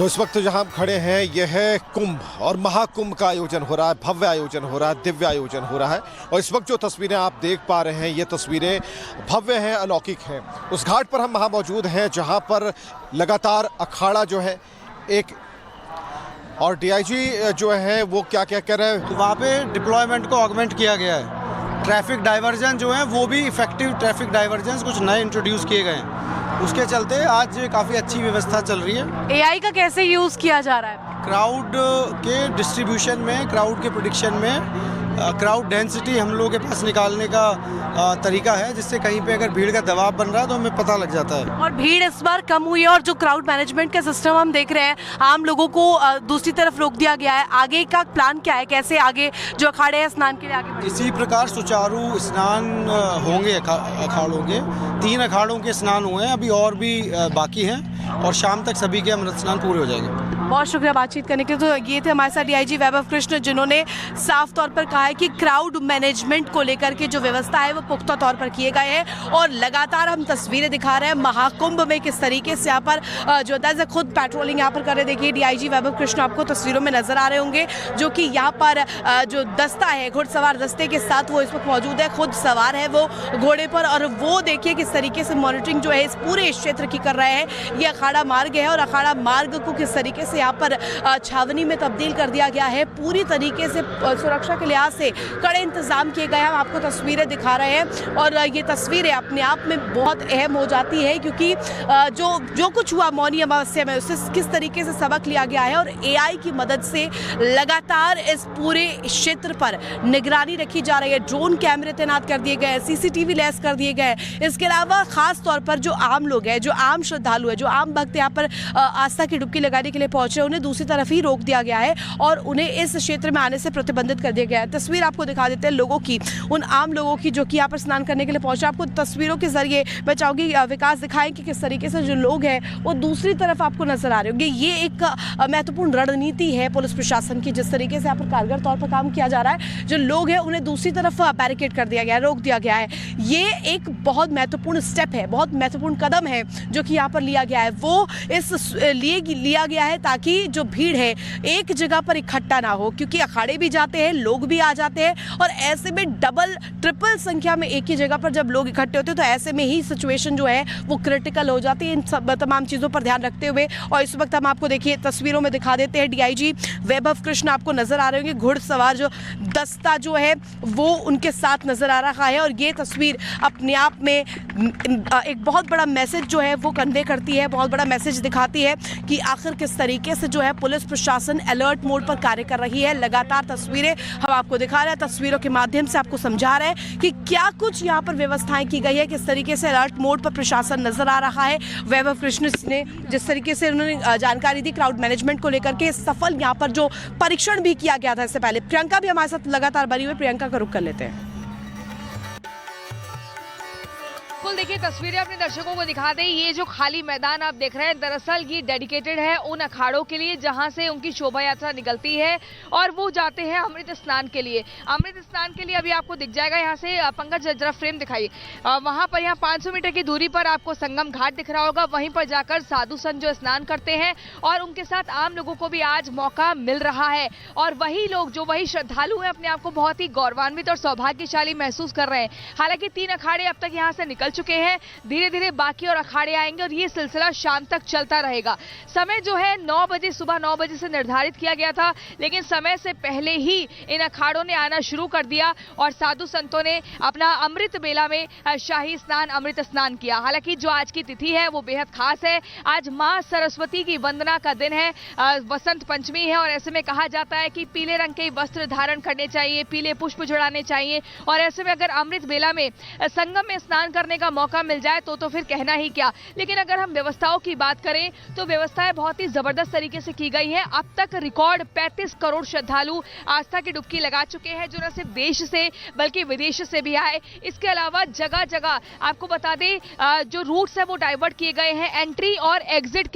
तो इस वक्त जहां हम खड़े हैं यह है कुंभ और महाकुंभ का आयोजन हो रहा है, भव्य आयोजन हो रहा है, दिव्य आयोजन हो रहा है। और इस वक्त जो तस्वीरें आप देख पा रहे हैं ये तस्वीरें भव्य हैं, अलौकिक हैं। उस घाट पर हम वहां मौजूद हैं जहां पर लगातार अखाड़ा जो है एक और डीआईजी जो है वो क्या क्या कह रहे हैं। तो वहाँ पे डिप्लॉयमेंट को ऑगमेंट किया गया है। ट्रैफिक डाइवर्जन जो है वो भी इफेक्टिव ट्रैफिक डाइवर्जन कुछ नए इंट्रोड्यूस किए गए हैं, उसके चलते आज काफ़ी अच्छी व्यवस्था चल रही है। एआई का कैसे यूज़ किया जा रहा है? क्राउड के डिस्ट्रीब्यूशन में, क्राउड के प्रेडिक्शन में, क्राउड डेंसिटी हम लोगों के पास निकालने का तरीका है, जिससे कहीं पे अगर भीड़ का दबाव बन रहा है तो हमें पता लग जाता है। और भीड़ इस बार कम हुई है और जो क्राउड मैनेजमेंट का सिस्टम हम देख रहे हैं, आम लोगों को दूसरी तरफ रोक दिया गया है। आगे का प्लान क्या है, कैसे आगे जो अखाड़े हैं स्नान के लिए आगे बढ़ेंगे? इसी प्रकार सुचारू स्नान होंगे अखाड़ों के। 3 अखाड़ों के स्नान हुए हैं, अभी और भी बाकी हैं और शाम तक सभी के अमृत स्नान पूरे हो जाएंगे। बहुत शुक्रिया बातचीत करने के लिए। तो ये थे हमारे साथ डीआईजी वैभव कृष्ण, जिन्होंने साफ तौर पर कहा है कि क्राउड मैनेजमेंट को लेकर के जो व्यवस्था है वो पुख्ता तौर पर किए गए हैं। और लगातार हम तस्वीरें दिखा रहे हैं महाकुंभ में किस तरीके से यहाँ पर जो है खुद पेट्रोलिंग यहाँ पर कर रहे। देखिए डीआईजी वैभव कृष्ण आपको तस्वीरों में नजर आ रहे होंगे, जो कि यहाँ पर जो दस्ता है, घुड़सवार दस्ते के साथ वो इस वक्त मौजूद है। खुद सवार है वो घोड़े पर और वो देखिए किस तरीके से मॉनिटरिंग जो है इस पूरे क्षेत्र की कर रहे हैं। ये अखाड़ा मार्ग है और अखाड़ा मार्ग को किस तरीके से यहाँ पर छावनी में तब्दील कर दिया गया है। पूरी तरीके से सुरक्षा के लिहाज से कड़े इंतजाम किए गए हैं। हम आपको तस्वीरें दिखा रहे हैं और ये तस्वीरें अपने आप में बहुत अहम हो जाती है, क्योंकि जो कुछ हुआ मौनी अमावस्या में उससे किस तरीके से सबक लिया गया है और एआई की मदद से लगातार इस पूरे क्षेत्र पर निगरानी रखी जा रही है। ड्रोन कैमरे तैनात कर दिए गए, सीसीटीवी लैस कर दिए गए। इसके अलावा खास तौर पर जो आम लोग हैं, जो आम श्रद्धालु है, जो आम भक्त यहाँ पर आस्था की डुबकी लगाने के लिए पहुंचे, उन्हें दूसरी तरफ ही रोक दिया गया है और उन्हें इस क्षेत्र में आने से प्रतिबंधित कर दिया गया है। तस्वीर आपको दिखा देते हैं लोगों की, उन आम लोगों की जो कि यहाँ पर स्नान करने के लिए पहुंचे। आपको तस्वीरों के जरिए मैं चाहूंगी विकास दिखाएं कि किस तरीके से जो लोग हैं वो दूसरी तरफ आपको नजर आ रहे होंगे। ये एक महत्वपूर्ण रणनीति है पुलिस प्रशासन की, जिस तरीके से यहाँ पर कारगर तौर पर काम किया जा रहा है। जो लोग हैं उन्हें दूसरी तरफ बैरिकेड कर दिया गया है, रोक दिया गया है। ये एक बहुत महत्वपूर्ण स्टेप है, बहुत महत्वपूर्ण कदम है जो कि यहाँ पर लिया गया है। वो इस लिए लिया गया है ताकि जो भीड़ है एक जगह पर इकट्ठा ना हो, क्योंकि अखाड़े भी जाते हैं, लोग भी आ जाते हैं और ऐसे में डबल ट्रिपल संख्या में एक ही जगह पर जब लोग इकट्ठे होते हैं तो ऐसे में ही सिचुएशन जो है वो क्रिटिकल हो जाती है। इन सब तमाम चीज़ों पर ध्यान रखते हुए और इस वक्त हम आपको देखिए तस्वीरों में दिखा देते हैं डीआईजी वैभव कृष्ण आपको नजर आ रहे होंगे। घुड़सवार जो दस्ता जो है वो उनके साथ नजर आ रहा है और ये तस्वीर अपने आप में एक बहुत बड़ा मैसेज जो है वो कन्वे करती है, बहुत बड़ा मैसेज दिखाती है कि आखिर किस तरीके से जो है पुलिस प्रशासन अलर्ट मोड पर कार्य कर रही है। लगातार तस्वीरें हम आपको दिखा रहे हैं, तस्वीरों के माध्यम से आपको समझा रहे हैं कि क्या कुछ यहाँ पर व्यवस्थाएं की गई है, किस तरीके से अलर्ट मोड पर प्रशासन नजर आ रहा है। वैभव कृष्ण ने जिस तरीके से उन्होंने जानकारी दी क्राउड मैनेजमेंट को लेकर के, सफल यहाँ पर जो परीक्षण भी किया गया था इससे पहले। प्रियंका भी हमारे साथ लगातार बनी हुई, प्रियंका का रुख कर लेते हैं। देखिए तस्वीरें अपने दर्शकों को दिखा दें। ये जो खाली मैदान आप देख रहे हैं, दरअसल ये डेडिकेटेड है उन अखाड़ों के लिए जहां से उनकी शोभा यात्रा निकलती है और वो जाते हैं अमृत स्नान के लिए। अमृत स्नान के लिए अभी आपको दिख जाएगा यहाँ से, पंकज जरा फ्रेम दिखाइए, वहां पर यहाँ 500 मीटर की दूरी पर आपको संगम घाट दिख रहा होगा। वहीं पर जाकर साधु संत जो स्नान करते हैं और उनके साथ आम लोगों को भी आज मौका मिल रहा है और वही लोग जो वही श्रद्धालु हैं अपने आप को बहुत ही गौरवान्वित और सौभाग्यशाली महसूस कर रहे हैं। हालांकि 3 अखाड़े अब तक यहाँ से निकल चुके हैं, धीरे धीरे बाकी और अखाड़े आएंगे और ये सिलसिला शाम तक चलता रहेगा। समय जो है 9 बजे, सुबह 9 बजे से निर्धारित किया गया था, लेकिन समय से पहले ही इन अखाड़ों ने आना शुरू कर दिया और साधु संतों ने अपना अमृत बेला में शाही स्नान, अमृत स्नान किया। हालांकि जो आज की तिथि है वो बेहद खास है। आज मां सरस्वती की वंदना का दिन है, वसंत पंचमी है और ऐसे में कहा जाता है कि पीले रंग के वस्त्र धारण करने चाहिए, पीले पुष्प चढ़ाने चाहिए और ऐसे में अगर अमृत बेला में संगम में स्नान करने का मौका मिल जाए तो फिर कहना ही क्या। लेकिन अगर हम व्यवस्थाओं की बात करें तो व्यवस्थाएं बहुत ही जबरदस्त तरीके से की गई हैं। अब तक रिकॉर्ड 35 करोड़ श्रद्धालु आस्था की डुबकी लगा चुके हैं, जो न सिर्फ देश से बल्कि विदेश से भी आए। इसके अलावा जगह जगह आपको बता दें जो रूट्स है वो डाइवर्ट किए गए हैं। एंट्री और एग्जिट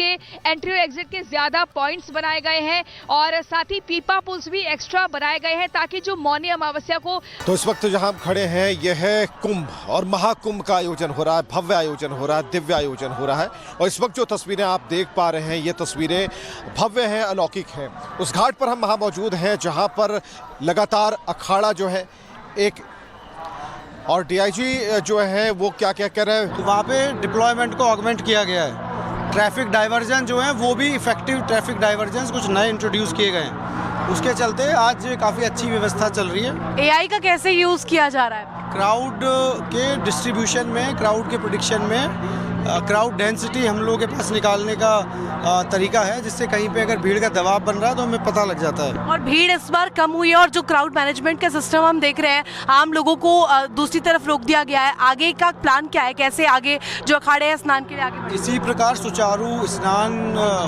के ज्यादा पॉइंट्स बनाए गए हैं और साथ ही पीपा पुल्स भी एक्स्ट्रा बनाए गए हैं ताकि जो मौनी अमावस्या को। तो इस वक्त जहां हम खड़े हैं यह है कुंभ और महाकुंभ का आयोजन हो रहा है, भव्य आयोजन हो रहा है, दिव्य आयोजन हो रहा है। और इस वक्त जो तस्वीरें आप देख पा रहे हैं ये तस्वीरें भव्य हैं, अलौकिक हैं। उस घाट पर हम वहाँ मौजूद हैं जहाँ पर लगातार अखाड़ा जो है एक, और डीआईजी जो है वो क्या क्या कह रहे हैं, तो वहाँ पे डिप्लॉयमेंट को ऑगमेंट किया गया है। ट्रैफिक डाइवर्जन जो है वो भी इफेक्टिव ट्रैफिक डाइवर्जन कुछ नए इंट्रोड्यूस किए गए हैं। उसके चलते आज काफ़ी अच्छी व्यवस्था चल रही है। एआई का कैसे यूज़ किया जा रहा है? क्राउड के डिस्ट्रीब्यूशन में, क्राउड के प्रेडिक्शन में, क्राउड डेंसिटी हम लोगों के पास निकालने का तरीका है, जिससे कहीं पे अगर भीड़ का दबाव बन रहा है तो हमें पता लग जाता है। और भीड़ इस बार कम हुई है और जो क्राउड मैनेजमेंट का सिस्टम हम देख रहे हैं, आम लोगों को दूसरी तरफ रोक दिया गया है। आगे का प्लान क्या है, कैसे आगे जो अखाड़े हैं स्नान के लिए आगे बढ़ेंगे? इसी प्रकार सुचारू स्नान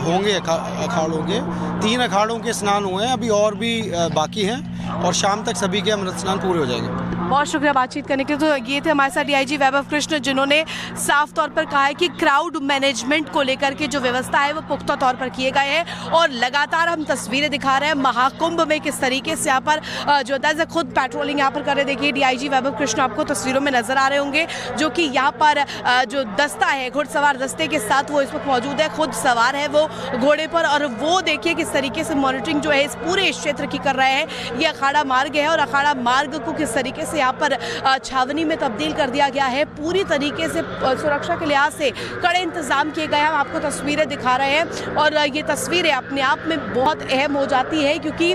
होंगे अखाड़ों के। 3 अखाड़ों के स्नान हुए हैं, अभी और भी बाकी हैं और शाम तक सभी के अमृत स्नान पूरे हो जाएंगे। बहुत शुक्रिया बातचीत करने के लिए। तो ये थे हमारे साथ डीआईजी वैभव कृष्ण, जिन्होंने साफ तौर पर कहा है कि क्राउड मैनेजमेंट को लेकर के जो व्यवस्था है वो पुख्ता तौर पर किए गए हैं। और लगातार हम तस्वीरें दिखा रहे हैं महाकुंभ में किस तरीके से यहाँ पर जो है खुद पेट्रोलिंग यहाँ पर कर रहे। देखिए डीआईजी वैभव कृष्ण आपको तस्वीरों में नजर आ रहे होंगे, जो कि यहाँ पर जो दस्ता है, घुड़सवार दस्ते के साथ वो इस वक्त मौजूद है। खुद सवार है वो घोड़े पर, और वो देखिए किस तरीके से मॉनिटरिंग जो है इस पूरे क्षेत्र की कर रहे हैं। ये अखाड़ा मार्ग है और अखाड़ा मार्ग को किस तरीके से यहाँ पर छावनी में तब्दील कर दिया गया है। पूरी तरीके से सुरक्षा के लिहाज से कड़े इंतजाम किए गए हैं। हम आपको तस्वीरें दिखा रहे हैं और ये तस्वीरें अपने आप में बहुत अहम हो जाती है, क्योंकि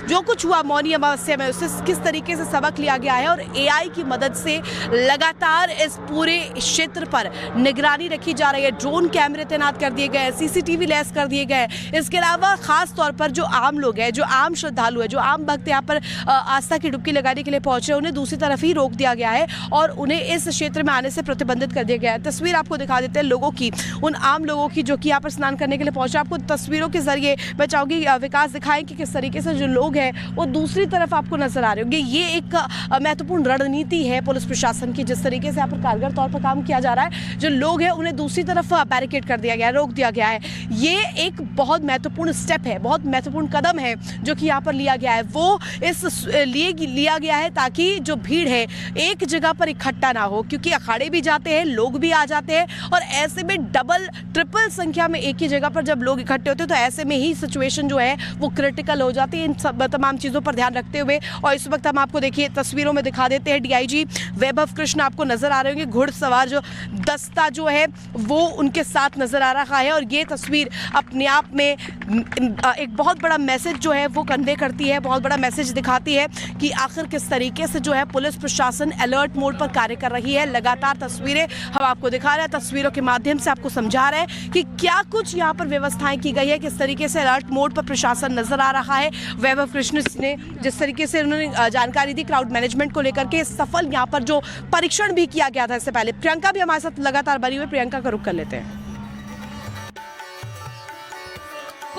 जो कुछ हुआ मौनी अमावस्या में उससे किस तरीके से सबक लिया गया है। और एआई की मदद से लगातार इस पूरे क्षेत्र पर निगरानी रखी जा रही है। ड्रोन कैमरे तैनात कर दिए गए हैं, सीसीटीवी लैस कर दिए गए हैं। इसके अलावा खास तौर पर जो आम लोग हैं, जो आम श्रद्धालु है, जो आम भक्त यहाँ पर आस्था की डुबकी लगाने के लिए पहुंचे, उन्हें दूसरी तरफ ही रोक दिया गया है और उन्हें इस क्षेत्र में आने से प्रतिबंधित कर दिया गया है। तस्वीर आपको दिखा देते हैं लोगों की, उन आम लोगों की जो कि यहाँ पर स्नान करने के लिए पहुंचे। आपको तस्वीरों के जरिए मैं चाहूंगी विकास दिखाएं कि किस तरीके से जो लोग हैं वो दूसरी तरफ आपको नजर आ रहे होंगे। ये एक महत्वपूर्ण रणनीति है पुलिस प्रशासन की, जिस तरीके से यहाँ पर कारगर तौर पर काम किया जा रहा है। जो लोग हैं उन्हें दूसरी तरफ बैरिकेड कर दिया गया है, रोक दिया गया है। ये एक बहुत महत्वपूर्ण स्टेप है, बहुत महत्वपूर्ण कदम है जो कि यहाँ पर लिया गया है। वो इस लिए लिया गया है ताकि जो भीड़ है एक जगह पर इकट्ठा ना हो, क्योंकि अखाड़े भी जाते हैं, लोग भी आ जाते हैं और ऐसे में डबल ट्रिपल संख्या में एक ही जगह पर जब लोग इकट्ठे होते हैं तो ऐसे में ही सिचुएशन जो है वो क्रिटिकल हो जाती है। इन सब तमाम चीज़ों पर ध्यान रखते हुए और इस वक्त हम आपको देखिए तस्वीरों में दिखा देते हैं डीआईजी वैभव कृष्ण आपको नजर आ रहे होंगे। घुड़सवार जो दस्ता जो है वो उनके साथ नजर आ रहा है और ये तस्वीर अपने आप में एक बहुत बड़ा मैसेज जो है वो कन्वे करती है, बहुत बड़ा मैसेज दिखाती है कि आखिर किस तरीके से जो है पुलिस प्रशासन अलर्ट मोड पर कार्य कर रही है। लगातार तस्वीरें हम आपको दिखा रहे हैं, तस्वीरों के माध्यम से आपको समझा रहे हैं कि क्या कुछ यहाँ पर व्यवस्थाएं की गई है, किस तरीके से अलर्ट मोड पर प्रशासन नजर आ रहा है। वैभव कृष्ण ने जिस तरीके से उन्होंने जानकारी दी क्राउड मैनेजमेंट को लेकर के, सफल यहाँ पर जो परीक्षण भी किया गया था इससे पहले। प्रियंका भी हमारे साथ लगातार बनी हुई, प्रियंका का रुख कर लेते हैं।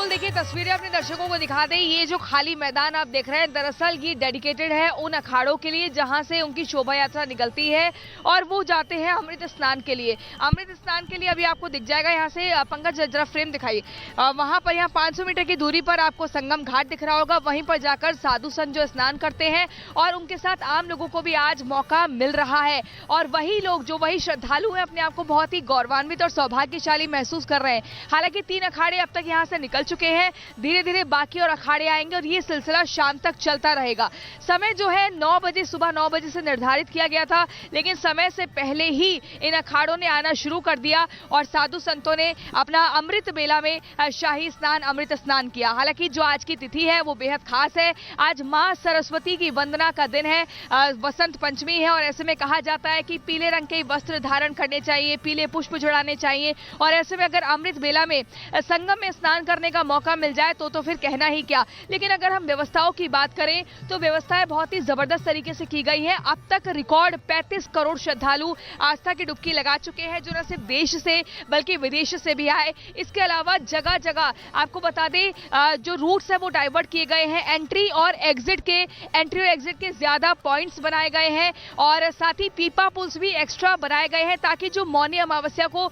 देखिए तस्वीरें अपने दर्शकों को दिखा दें। ये जो खाली मैदान आप देख रहे हैं, दरअसल ये डेडिकेटेड है उन अखाड़ों के लिए जहां से उनकी शोभा यात्रा निकलती है और वो जाते हैं अमृत स्नान के लिए। अमृत स्नान के लिए अभी आपको दिख जाएगा यहाँ से, पंकज जरा फ्रेम दिखाइए, वहां पर यहाँ 500 मीटर की दूरी पर आपको संगम घाट दिख रहा होगा। वहीं पर जाकर साधु संत जो स्नान करते हैं और उनके साथ आम लोगों को भी आज मौका मिल रहा है। और वही लोग जो वही श्रद्धालु हैं अपने आप को बहुत ही गौरवान्वित और सौभाग्यशाली महसूस कर रहे हैं। हालांकि 3 अखाड़े अब तक यहाँ से निकल चुके हैं, धीरे धीरे बाकी और अखाड़े आएंगे और ये सिलसिला शाम तक चलता रहेगा। समय जो है 9 बजे, सुबह 9 बजे से निर्धारित किया गया था, लेकिन समय से पहले ही इन अखाड़ों ने आना शुरू कर दिया और साधु संतों ने अपना अमृत बेला में शाही स्नान, अमृत स्नान किया। हालांकि जो आज की तिथि है वो बेहद खास है। आज मां सरस्वती की वंदना का दिन है, वसंत पंचमी है और ऐसे में कहा जाता है कि पीले रंग के वस्त्र धारण करने चाहिए, पीले पुष्प चढ़ाने चाहिए और ऐसे में अगर अमृत बेला में संगम में स्नान करने का मौका मिल जाए तो फिर कहना ही क्या। लेकिन अगर हम व्यवस्थाओं की बात करें तो व्यवस्थाएं बहुत ही जबरदस्त तरीके से की गई हैं। अब तक रिकॉर्ड 35 करोड़ श्रद्धालु आस्था की डुबकी लगा चुके हैं, जो न सिर्फ देश से बल्कि विदेश से भी आए। इसके अलावा जगह जगह आपको बता दें जो रूट्स है वो डाइवर्ट किए गए हैं। एंट्री और एग्जिट के ज्यादा पॉइंट्स बनाए गए हैं और साथ ही पीपा पुल्स भी एक्स्ट्रा बनाए गए हैं ताकि जो मौनी अमावस्या को